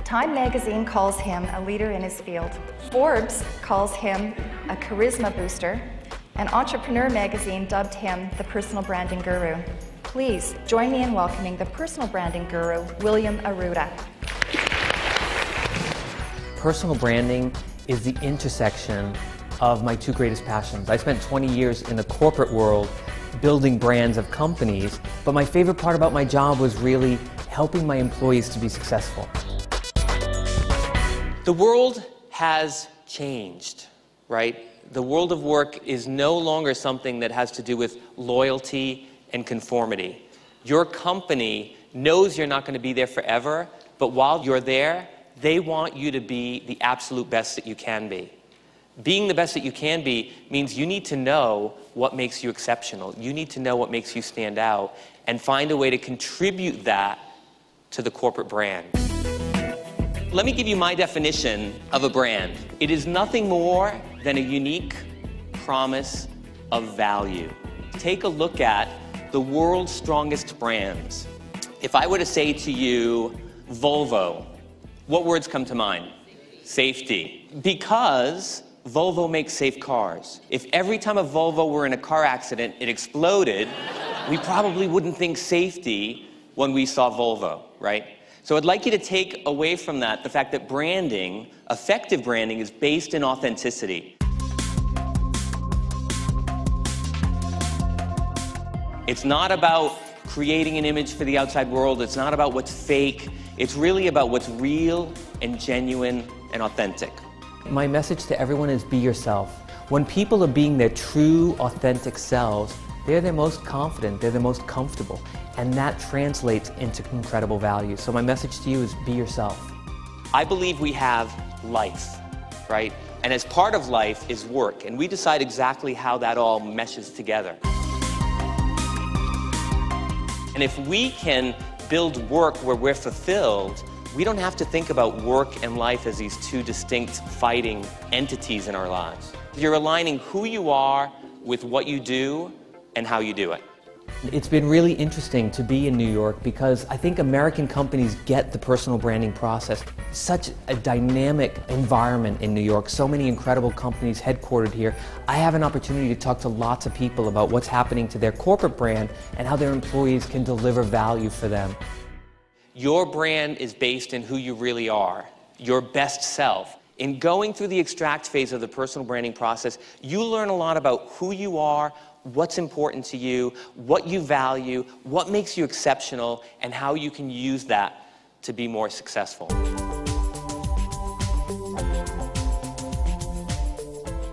Time magazine calls him a leader in his field. Forbes calls him a charisma booster, and Entrepreneur magazine dubbed him the personal branding guru. Please join me in welcoming the personal branding guru, William Arruda. Personal branding is the intersection of my two greatest passions. I spent 20 years in the corporate world building brands of companies, but my favorite part about my job was really helping my employees to be successful. The world has changed, right? The world of work is no longer something that has to do with loyalty and conformity. Your company knows you're not going to be there forever, but while you're there, they want you to be the absolute best that you can be. Being the best that you can be means you need to know what makes you exceptional. You need to know what makes you stand out and find a way to contribute that to the corporate brand. Let me give you my definition of a brand. It is nothing more than a unique promise of value. Take a look at the world's strongest brands. If I were to say to you, Volvo, what words come to mind? Safety. Because Volvo makes safe cars. If every time a Volvo were in a car accident, it exploded, we probably wouldn't think safety when we saw Volvo, right? So I'd like you to take away from that the fact that branding, effective branding, is based in authenticity. It's not about creating an image for the outside world. It's not about what's fake. It's really about what's real and genuine and authentic. My message to everyone is be yourself. When people are being their true, authentic selves, they're their most confident, they're the most comfortable, and that translates into incredible value. So my message to you is be yourself. I believe we have life, right? And as part of life is work, and we decide exactly how that all meshes together. And if we can build work where we're fulfilled, we don't have to think about work and life as these two distinct fighting entities in our lives. You're aligning who you are with what you do and how you do it. It's been really interesting to be in New York because I think American companies get the personal branding process. Such a dynamic environment in New York, so many incredible companies headquartered here. I have an opportunity to talk to lots of people about what's happening to their corporate brand and how their employees can deliver value for them. Your brand is based in who you really are, your best self. In going through the extract phase of the personal branding process, you learn a lot about who you are, what's important to you, what you value, what makes you exceptional, and how you can use that to be more successful.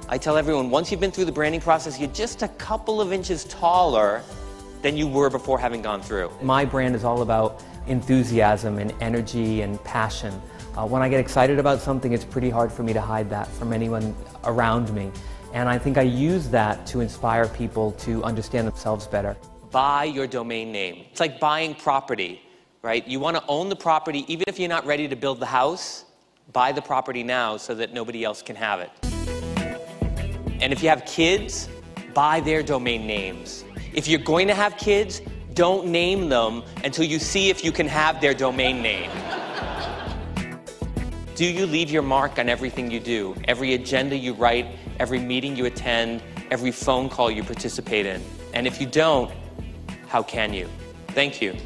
I tell everyone, once you've been through the branding process, you're just a couple of inches taller than you were before having gone through. My brand is all about enthusiasm and energy and passion. When I get excited about something, it's pretty hard for me to hide that from anyone around me. And I think I use that to inspire people to understand themselves better. Buy your domain name. It's like buying property, right? You want to own the property even if you're not ready to build the house. Buy the property now so that nobody else can have it. And if you have kids, buy their domain names. If you're going to have kids, don't name them until you see if you can have their domain name. Do you leave your mark on everything you do? Every agenda you write, every meeting you attend, every phone call you participate in? And if you don't, how can you? Thank you.